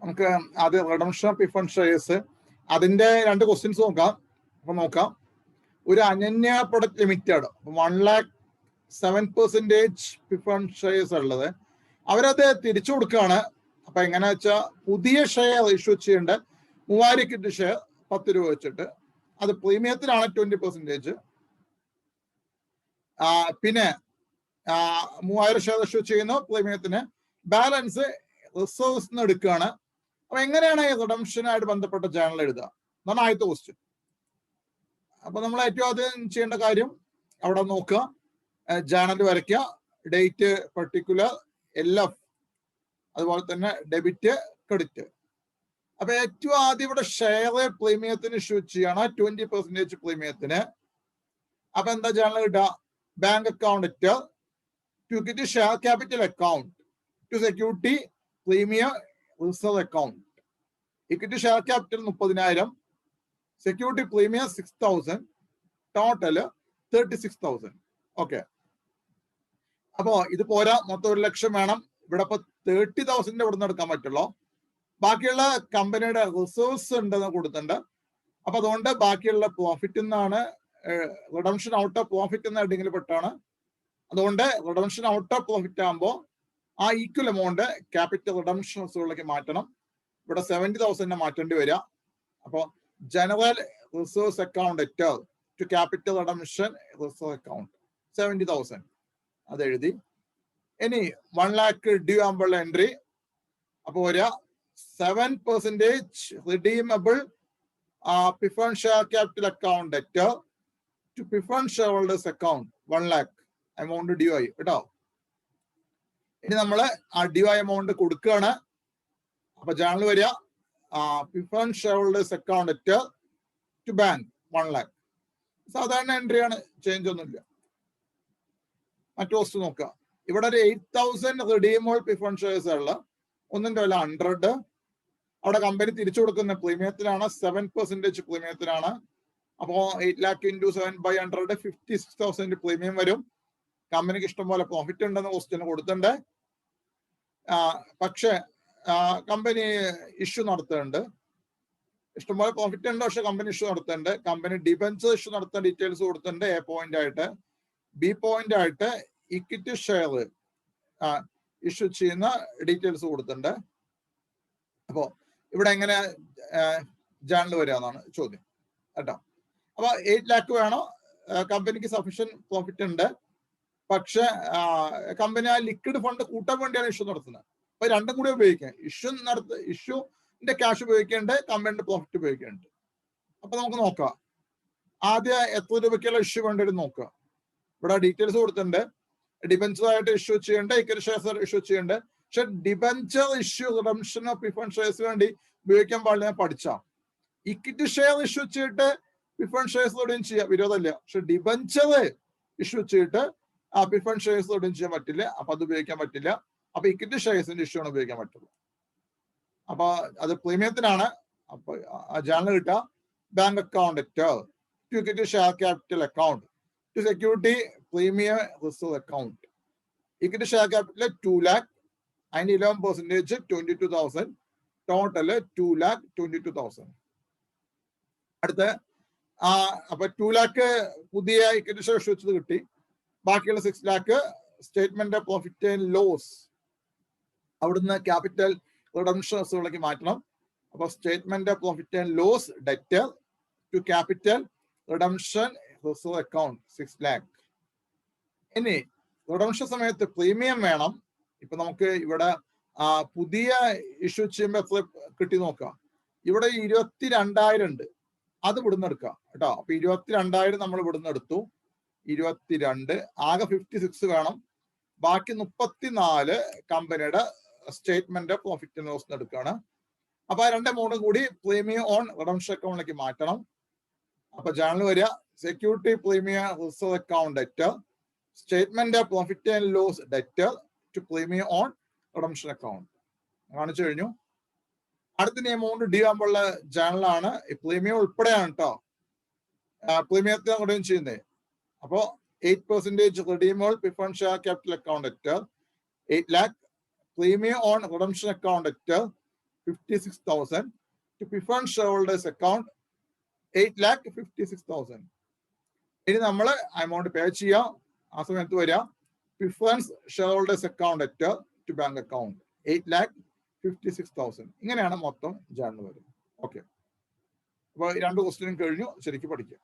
നമുക്ക് ആദ്യം redemption of preference shares അതിന്റെ 2 ക്വസ്റ്റ്യൻസ് നോക്കാം. അപ്പൊ നോക്കാം. ഒരു Ananya product limited 1,07% preference shares ഉള്ളത്, അവരത് തിരിച്ചു കൊടുക്കുകയാണ്. അപ്പൊ എങ്ങനെയാ വെച്ചാൽ പുതിയ ഷെയർ ഇഷ്യൂ ചെയ്യേണ്ട 3000 ഇക്വിറ്റി ഷെയർ 10 രൂപ വെച്ചിട്ട്, അത് പ്രീമിയത്തിനാണ് 20%. പിന്നെ 3000 ഷെയർ ഇഷ്യൂ ചെയ്യുന്നു പ്രീമിയത്തിന്, ബാലൻസ് റിസർവ്സ് എടുക്കുകയാണ്. അപ്പൊ എങ്ങനെയാണ് ഈ റിഡംഷനായിട്ട് ബന്ധപ്പെട്ട ജേണൽ എഴുതുക എന്നാണ് ആദ്യത്തെ ക്വസ്റ്റ്യൻ. അപ്പൊ നമ്മൾ ഏറ്റവും ആദ്യം ചെയ്യേണ്ട കാര്യം അവിടെ നോക്കുക, ജേണൽ വരയ്ക്കുക, ഡേറ്റ് പർട്ടിക്കുലർ, LF, അതുപോലെ തന്നെ ഡെബിറ്റ് ക്രെഡിറ്റ്. അപ്പൊ ഏറ്റവും ആദ്യം ഇവിടെ ഷെയർ പ്രീമിയത്തിന് ഇഷ്യൂ ചെയ്യണം 20% പ്രീമിയത്തിന്. അപ്പൊ എന്താ ജേണൽ കിട്ടുക? Bank account to equity share capital account to security premium reserve account. Equity share capital 30,000, security premium 6,000, total 36,000. Okay. അപ്പോ ഇത് പോരാ, മൊത്തം 1,00,000 വേണം. ഇവിടെ ഇപ്പൊ 30,000 ഇവിടെ നിന്ന് എടുക്കാൻ പറ്റുള്ളൂ. ബാക്കിയുള്ള കമ്പനിയുടെ റിസർവ്സ് ഉണ്ടെന്ന് കൊടുത്തിട്ടുണ്ട്. അപ്പൊ അതുകൊണ്ട് ബാക്കിയുള്ള പ്രോഫിറ്റ് നിന്നാണ് റിഡംഷൻ ഔട്ട് ഓഫ് പ്രോഫിറ്റ് എന്ന ഹെഡിങ്ങിൽ പെട്ടാണ്. അതുകൊണ്ട് റിഡംഷൻ ഔട്ട് ഓഫ് പ്രോഫിറ്റ് ആകുമ്പോൾ ആ ഈക്വൽ എമൗണ്ട് ക്യാപിറ്റൽ റിഡംഷൻ റിസർവിലേക്ക് മാറ്റണം. ഇവിടെ 70,000 മാറ്റേണ്ടി വരിക. അപ്പോൾ general reserves account to capital redemption reserve account 70,000 അത് എഴുതി. ഇനി 1 lakh ഡ്യൂ ആകുമ്പോൾ എൻട്രി. അപ്പോൾ വരിക 7% redeemable preference share capital account to preference share holders account 1 lakh amount due ആയി കേട്ടോ. ഇനി നമ്മൾ ആ ഡ്യൂ ആയ എമൗണ്ട് കൊടുക്കുകയാണ്. അപ്പൊ ജേണൽ വരിക preference share holders account to bank 1 lakh. സാധാരണ എൻട്രിയാണ്, ചേഞ്ച് ഒന്നുമില്ല. മറ്റു വസ്തു നോക്കുക. ഇവിടെ ഒരു 8,000 റിഡീമബിൾ പ്രിഫറൻസ് ഷെയർസ് ഉള്ള, ഒന്നിന്റെ വില 100. അവിടെ കമ്പനി തിരിച്ചു കൊടുക്കുന്ന പ്രീമിയത്തിലാണ്, 7% പ്രീമിയത്തിലാണ്. അപ്പോ 8 lakh into 7/100 56,000 പ്രീമിയം വരും. കമ്പനിക്ക് ഇഷ്ടംപോലെ പ്രോഫിറ്റ് ഉണ്ടെന്ന് ക്വസ്റ്റ്യൻ കൊടുത്തിട്ടുണ്ട്. പക്ഷെ കമ്പനി ഇഷ്യൂ നടത്തുന്നുണ്ട്. ഇഷ്ടംപോലെ പ്രോഫിറ്റ് ഉണ്ട്, പക്ഷെ കമ്പനി ഇഷ്യൂ നടത്തുന്നുണ്ട്. കമ്പനി ഡിബെഞ്ചർ ഇഷ്യൂ നടത്തുന്ന ഡീറ്റെയിൽസ് കൊടുത്തിട്ടുണ്ട്. A പോയിന്റ് ആയിട്ട്. B പോയിന്റ് ആയിട്ട് ഇക്വിറ്റി ഷെയർ ഇഷ്യൂ ചെയ്യുന്ന ഡീറ്റെയിൽസ് കൊടുത്തിട്ടുണ്ട്. അപ്പോ ഇവിടെ എങ്ങനെ ജേണൽ വരിക എന്നാണ് ചോദ്യം കേട്ടോ. അപ്പൊ 8 lakh വേണോ? കമ്പനിക്ക് സഫീഷ്യന്റ് പ്രോഫിറ്റ് ഉണ്ട്, പക്ഷെ കമ്പനി ആ ലിക്വിഡ് ഫണ്ട് കൂട്ടാൻ വേണ്ടിയാണ് ഇഷ്യൂ നടത്തുന്നത്. അപ്പൊ രണ്ടും കൂടി ഉപയോഗിക്കാം. ഇഷ്യൂന്റെ ക്യാഷ് ഉപയോഗിക്കേണ്ട, കമ്പനിയുടെ പ്രോഫിറ്റ് ഉപയോഗിക്കേണ്ട. അപ്പൊ നമുക്ക് നോക്കാം ആദ്യം എത്ര രൂപയ്ക്കുള്ള ഇഷ്യൂ വേണ്ടി നോക്കുക. ഇവിടെ ഡീറ്റെയിൽസ് കൊടുത്തിട്ടുണ്ട്. ഡിബെഞ്ചർ ആയിട്ട് ഇഷ്യൂ ചെയ്യേണ്ട, ഇക്വിറ്റി ഷെയർസ് ഇഷ്യൂ ചെയ്യേണ്ട. പക്ഷെ debenture issue redemption of preference shares വേണ്ടി ഉപയോഗിക്കാൻ പാടില്ല, പഠിച്ചാം. ഇക്വിറ്റി ഷെയർ ഇഷ്യൂ ചെയ്തിട്ട് പ്രിഫറൻസ് ഷെയർസിലൂടെയും ചെയ്യാം, വിരോധമില്ല. പക്ഷെ ഡിബെഞ്ചർ ഇഷ്യൂ ചെയ്തിട്ട് ആ പ്രിഫറൻസ് ഷെയർസിലൂടെയും ചെയ്യാൻ പറ്റില്ല. അപ്പൊ അത് ഉപയോഗിക്കാൻ പറ്റില്ല. അപ്പൊ ഇക്വിറ്റി ഷെയർസിന്റെ ഇഷ്യൂ ആണ് ഉപയോഗിക്കാൻ പറ്റുള്ളൂ. അപ്പൊ അത് പ്രീമിയത്തിനാണ്. അപ്പൊ ജേണൽ കിട്ടുക bank account to equity share capital account to security premium reserve account. Equity share capital 2 lakh, അതിന് 11% 22,000, ടോട്ടല് 2,22,000. അടുത്ത അപ്പൊ 2 lakh പുതിയ ഇക്വിറ്റി ഷെയർ ഇഷ്യൂ വെച്ചത് കിട്ടി. ബാക്കിയുള്ള 6 lakh statement of profit and loss അവിടുന്ന് ക്യാപിറ്റൽ റിഡംഷൻ റിസർവിലേക്ക് മാറ്റണം. അപ്പൊ statement of profit and loss debtor to capital redemption reserve account 6 lakh. ഇനി റിഡംഷൻ സമയത്ത് പ്രീമിയം വേണം. ഇപ്പൊ നമുക്ക് ഇവിടെ പുതിയ ഇഷ്യൂ ചെയ്യുമ്പോൾ എത്ര കിട്ടി നോക്കാം. ഇവിടെ 22,000 ഉണ്ട്, അത് ഇവിടുന്ന് എടുക്കാം കേട്ടോ. അപ്പൊ 22,000 നമ്മൾ ഇവിടുന്ന് എടുത്തു. 22, ആകെ 56 വേണം. ബാക്കി 34 കമ്പനിയുടെ സ്റ്റേറ്റ്മെന്റ് പ്രോഫിറ്റ് ആൻഡ് ലോസ് എടുക്കുകയാണ്. അപ്പൊ ആ 2 എമൗണ്ടും കൂടി പ്രീമിയം ഓൺ റിഡംഷൻ അക്കൗണ്ടിലേക്ക് മാറ്റണം. അപ്പൊ ജേണൽ വരിക security premium reserve account debtor statement profit and loss debtor to premium on redemption account കാണിച്ചു കഴിഞ്ഞു. അടുത്ത എമൗണ്ട് ഡ്യൂ ആകുമ്പോഴുള്ള ജേണലാണ്. പ്രീമിയം ഉൾപ്പെടെയാണ് കേട്ടോ, പ്രീമിയത്തിന് അങ്ങോട്ടും ചെയ്യുന്നത്. അപ്പോ 8% redeemable preference share capital account debtor 8 lakh, premium on redemption account debtor 56,000. To preference shareholders account 8,56,000. ഇനി നമ്മൾ എമൗണ്ട് പേ ചെയ്യാം. ആ സമയത്ത് വരിക preference share holders account at to bank account 8,56,000. ഇങ്ങനെയാണ് മൊത്തം ജേർണൽ വരുന്നത്. ഓക്കെ, അപ്പൊ 2 ക്വസ്റ്റ്യനും കഴിഞ്ഞു. ശരിക്കും പഠിക്കുക.